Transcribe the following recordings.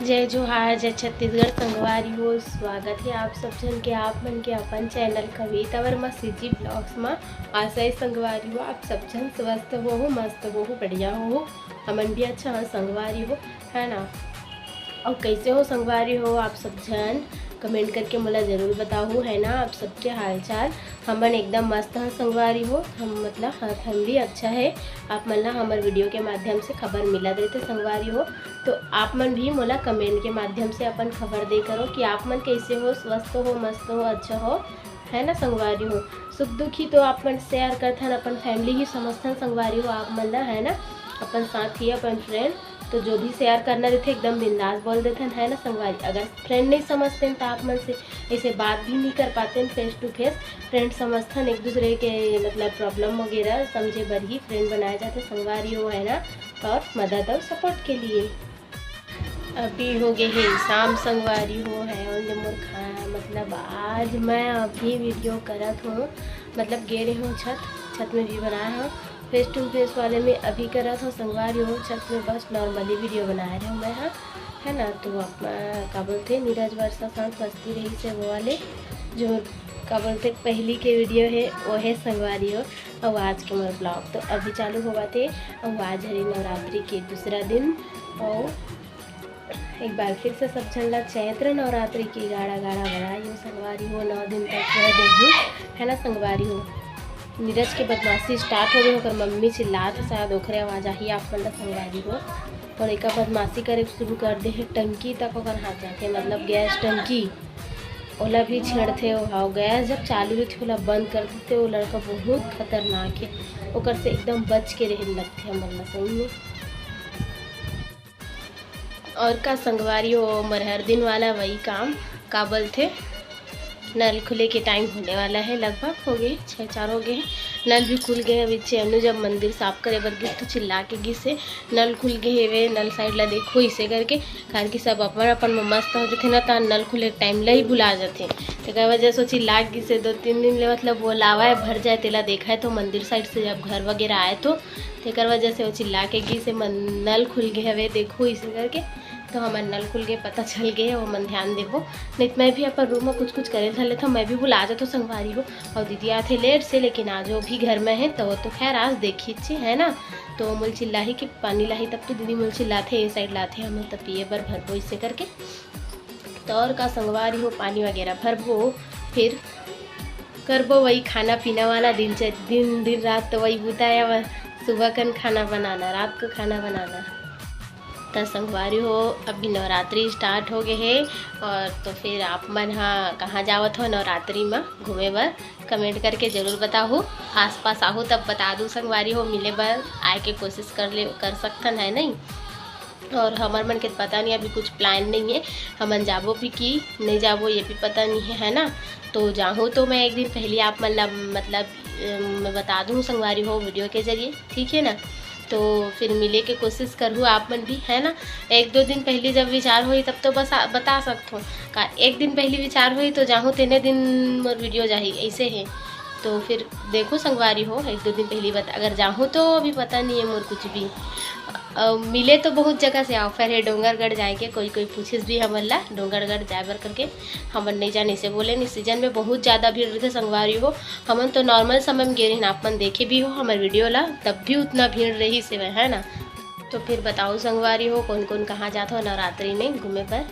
जय जोहार जय छत्तीसगढ़ संगवारी हो। स्वागत है आप सब जन के आप मन के अपन चैनल कविता वर्मा सीजी ब्लॉग्स में। आशा है संगवारी हो आप सब जन स्वस्थ हो मस्त हो बढ़िया हो। हमन भी अच्छा हो संगवारी हो है ना। और कैसे हो संगवारी हो आप सब जन कमेंट करके मुझे ज़रूर बताओ है ना। आप सबके हालचाल हमन एकदम मस्त हैं संगवारी हो। हम मतलब हम भी अच्छा है। आप मन ला हमारे वीडियो के माध्यम से खबर मिला देते संगवारी हो। तो आप मन भी मोला कमेंट के माध्यम से अपन खबर दे करो कि आप मन कैसे हो, स्वस्थ हो, मस्त हो, अच्छा हो है ना संगवारी हो। सुख दुखी तो आप मन शेयर करते हैं, अपन फैमिली ही समझते हैं संगवारी हो आप मन ला है ना। अपन साथी अपन फ्रेंड तो जो भी शेयर करना रहते एकदम बिंदास बोल देते हैं है ना संगवारी। अगर फ्रेंड नहीं समझते हैं तो आप मन से ऐसे बात भी नहीं कर पाते हैं फेस टू फेस। फ्रेंड समझते हैं एक दूसरे के मतलब प्रॉब्लम वगैरह समझे बर ही फ्रेंड बनाए जाते संगवारी हो है ना। और मदद और सपोर्ट के लिए अभी हो गए हैं शाम संगवारी हो है और मूर्खा मतलब आज मैं अभी वीडियो करत हूँ। मतलब गे रही हूँ छत में भी बनाया हूँ फेस टू फेस वाले में अभी करत हूँ संगवारी हो। छत में बस नॉर्मली वीडियो बना रहे हूँ मैं हाँ है ना। तो आप क्या बोलते नीरज वर्षा साथ बसती रही से वो वाले जो क्या बोलते पहली के वीडियो है वो है संगवारी हो। और आज के मेरे ब्लॉग तो अभी चालू हुआ थे। और आज हरी नवरात्रि के दूसरा दिन और एक बार फिर से सब झंडा चैत्र नवरात्रि की गाड़ा गाड़ा बनाई हो संगवारी हो। 9 दिन तक पूरा देखूँ है ना संगवारी हो। नीरज के बदमाशी स्टार्ट हो गई होकर मम्मी चिल्ला तो शायद ओखरे आवाज आई आप मतलब संगवारी हो। और एक बदमाशी करे शुरू कर दे है टंकी तक ओकर हाथ जाते मतलब गैस टंकी ओला भी छेड़ते हो। गैस जब चालू हुई थी ओला बंद कर देते। वो लड़का बहुत खतरनाक है ओकर से एकदम बच के रहने लगते मतलब सही में। और का संगवारी हो मर हर दिन वाला वही काम काबल थे। नल खुले के टाइम होने वाला है लगभग हो गए 6-4 हो गए हैं। नल भी खुल गए हैं। बच्चे अनु जब मंदिर साफ करे बर गिस तो चिल्ला के गिस से नल खुल गए वे नल साइड ला देखो इसे करके कारण कि सब अपन अपन में मस्त हो जाते ना तो नल खुले टाइम ला ही भुला जाते। तो वजह से चिल्ला के गिसे 2-3 दिन ले मतलब वो लावा है भर जाए तेला देखा है तो मंदिर साइड से जब घर वगैरह आए तो तेकर वजह से वो चिल्ला के गिसे नल खुल गए वे देखो इसे करके। तो हमारे नल खुल गए पता चल गए वो मन ध्यान देवो नहीं तो मैं भी अपन रूम में कुछ करे था लेता मैं भी भुला जाता संगवारी हो। और दीदी आते लेट से लेकिन आज वो भी घर में है तो खैर आज देखी अच्छी है ना। तो मुल चिल्लाही कि पानी लाही तब तो दीदी मुल चिल्लाते ये साइड लाते हम तब पिए बर भरबो इससे करके। तो और का संगवारी हो पानी वगैरह भरबो फिर करबो वही खाना पीना वाला दिन रात तो वही बुताया सुबह कन खाना बनाना रात को खाना बनाना। तो संगवारी हो अभी नवरात्रि स्टार्ट हो गए है। और तो फिर आप मन हाँ कहाँ जावत हो नवरात्रि में घूमे बर कमेंट करके ज़रूर बताओ। आसपास आहो तब बता दूँ संगवारी हो मिले बर आए के कोशिश कर सकथन है नहीं। और हमार मन के पता नहीं अभी कुछ प्लान नहीं है हमन जाबो भी कि नहीं जाबो ये भी पता नहीं है ना। तो जाऊँ तो मैं एक दिन पहले आप मतलब मैं बता दूँ संगवारी हो वीडियो के जरिए ठीक है ना। तो फिर मिले के कोशिश करूँ आप मन भी है ना। 1-2 दिन पहले जब विचार हुई तब तो बस बता सकता हूँ का 1 दिन पहले विचार हुई तो जाऊँ तेने दिन मोर वीडियो जाही ऐसे है। तो फिर देखो संगवारी हो 1-2 दिन पहले बता अगर जाऊँ तो अभी पता नहीं है मोर कुछ भी। मिले तो बहुत जगह से ऑफर है डोंगरगढ़ जाएंगे कोई पूछिस भी हमन ला डोंगरगढ़ जाए बर करके हमन नहीं जाने से बोले नहीं सीजन में बहुत ज़्यादा भीड़ रहते संगवारी हो। हमन तो नॉर्मल समय में गे रही आप मन देखे भी हो हमारे वीडियो ला तब भी उतना भीड़ रही से है ना। तो फिर बताओ संगवारी हो कौन कौन कहाँ जाता हो नवरात्रि में घूमे पर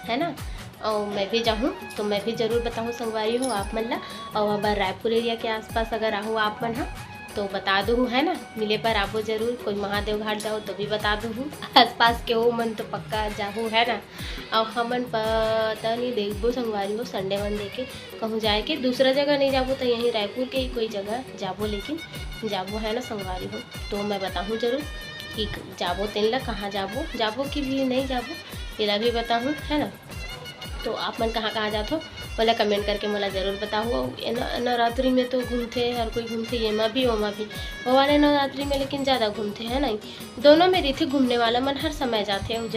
है ना। और मैं भी जाऊँ तो मैं भी ज़रूर बताऊँ संगवारी हो आप मन ला। और अगर रायपुर एरिया के आसपास अगर आहूँ आप मन हाँ तो बता दूँ है ना मिले पर आपो ज़रूर। कोई महादेव घाट जाओ तो भी बता दूँ आसपास के हो मन तो पक्का जाऊँ है ना। और हमन पता नहीं देखबो संगवारी हो संडे वनडे के कहूँ जाए के दूसरा जगह नहीं जाबो तो यहीं रायपुर के ही कोई जगह जाबो लेकिन जाबो है ना संगवारी हो। तो मैं बताऊँ ज़रूर कि जाबो तेन ला कहाँ जाबो कि भी नहीं जाबो तेरा भी बताऊँ है ना। तो आप मन कहाँ कहाँ जाते हो बोला कमेंट करके मोला ज़रूर बताओ। नवरात्रि में तो घूमते हर कोई घूमते ये में भी ओमा भी वो वाले नवरात्रि में लेकिन ज़्यादा घूमते हैं नहीं। दोनों में रही थी घूमने वाला मन हर समय जाते हैं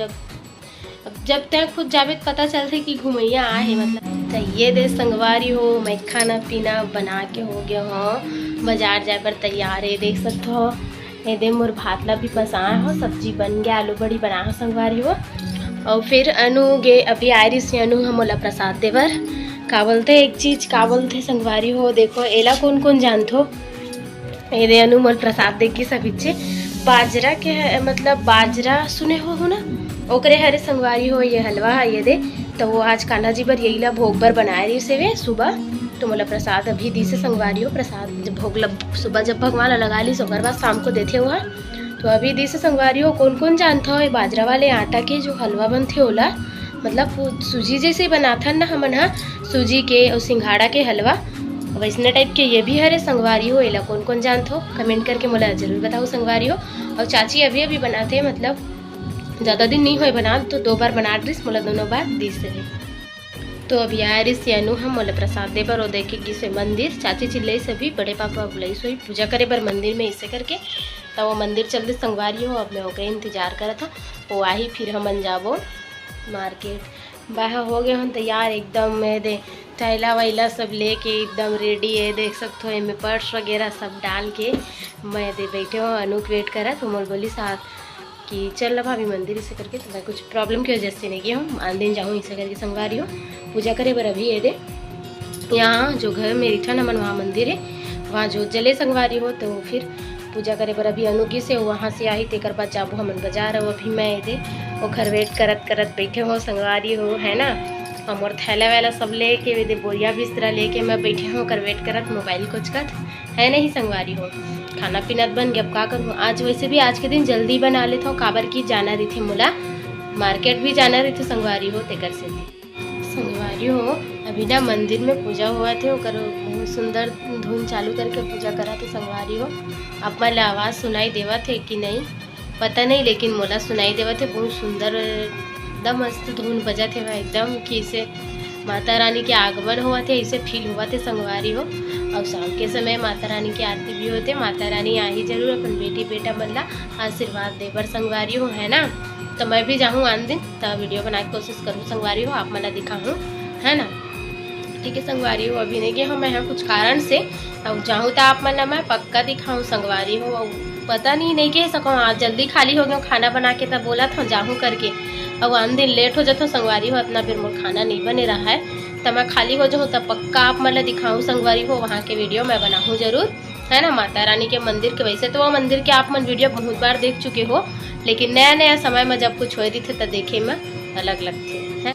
जब तक खुद जावे पता चलते कि घूमैया आए मतलब। तो ये दे संगवारी हो मैं खाना पीना बना के हो गया हो बाजार जाए पर तैयार है देख सकते हो। ये दे मोर भात ला भी पसाए हो सब्जी बन गया आलू बड़ी बना हो संगवारी हो। और फिर अनु गे अभी आयरी से अनु हम मोला प्रसाद देवर का बोलते एक चीज़ का बोलते संगवारी हो। देखो एला कौन कौन जानथो ये दे अनु मोल प्रसाद देगी सब इच्छे बाजरा के मतलब बाजरा सुने हो ना ओकरे हरे संगवारी हो ये हलवा है ये दे। तो वो आज कान्हा जी बर यही ला भोग बर बनाए रही से वे सुबह। तो मोला प्रसाद अभी दी से संगवारी हो प्रसाद जब भोग सुबह जब भगवान लगा ली सो बाद शाम को देते हुआ। तो अभी दी से संगवारी हो कौन कौन जानता हो बाजरा वाले आटा के जो हलवा बनते ओला मतलब सूजी जैसे बनाथा ना हमन हा सूजी के और सिंघाड़ा के हलवा वैसने टाइप के ये भी हरे संगवारी हो। एला कौन कौन जानते हो कमेंट करके मोला जरूर बताओ संगवारी हो। और चाची अभी अभी बनाते मतलब ज़्यादा दिन नहीं हुए बना तो 2 बार बना रही मोला दोनों बार दी से। तो अभी आया रही अनु हम मोला प्रसाद दे बर और देखे से मंदिर चाची चिल्लई से भी बड़े पापा बुलाई सोई पूजा करे बर मंदिर में इससे करके। तो वो मंदिर चलते संगवारी हो अब मैं ओकरे इंतजार करा था वो आई फिर हम जाबो मार्केट बाहर हो गए हम तैयार एकदम मैं दे थैला वैला सब लेके एकदम रेडी है देख सकते हो इनमें पर्स वगैरह सब डाल के मैं दे बैठे हो अनु वेट करा तो मोल बोली साथ कि चल भाभी मंदिर इसे करके। तो मैं कुछ प्रॉब्लम की वजह से नहीं गया हूँ आन दिन जाऊँ इसे करके संगवारी हो पूजा करे बर अभी ये दे यहाँ जो घर में रिठा नमन वहाँ मंदिर है वहाँ जो जले संगवारी हो। तो फिर पूजा करे बर अभी अनुगी से वहाँ से आई तेकर बाद जाबो हमन बाजार हो। अभी मैं दे वो घर वेट करत करत बैठे हो संगवारी हो है ना और थैला वैला सब लेके वे दे बोरिया बिस्तरा लेके मैं बैठे हूँ कर वेट करत मोबाइल कोचकत है नहीं संगवारी हो। खाना पीना बन गया अब का करूँ आज वैसे भी आज के दिन जल्दी बना लेता हूँ काबर की जाना रही थी मोला मार्केट भी जाना रही थी संगवारी हो तेकर से संगवारी हो। अभी ना मंदिर में पूजा हुआ थे वो करो बहुत सुंदर धुन चालू करके पूजा करा थे संगवारी हो। अब मैं आवाज़ सुनाई देवा थे कि नहीं पता नहीं लेकिन मोला सुनाई देवा थे बहुत सुंदर एकदम मस्त धुन बजा थे वह एकदम कि इसे माता रानी के आगमन हुआ थे इसे फील हुआ थे संगवारी हो। और शाम के समय माता रानी की आरती भी होते माता रानी आई जरूर अपन बेटी बेटा बल्ला आशीर्वाद दे बर संगवारी हो है ना। तो मैं भी जाऊँ आन दिन तब वीडियो बनाने की कोशिश करूँ संगवारी हो आप मला दिखाऊँ है ना ठीक है संगवारी हो। अभी नहीं गया हूँ मैं यहाँ कुछ कारण से अब जाऊँ तो आप मला मैं पक्का दिखाऊँ संगवारी हो। पता नहीं कह सकूँ आज जल्दी खाली हो गया खाना बना के तब बोला था जाऊँ करके अब आन दिन लेट हो जाता संगवारी हो अपना फिर मोर खाना नहीं बने रहा है तो मैं खाली हो जाऊँ तब पक्का आप मतलब दिखाऊँ संगवारी हो वहाँ के वीडियो मैं बनाऊँ जरूर है ना। माता रानी के मंदिर के वैसे तो वो मंदिर के आप मन वीडियो बहुत बार देख चुके हो लेकिन नया नया समय में जब कुछ हो रही थे तब देखे में अलग लगते हैं।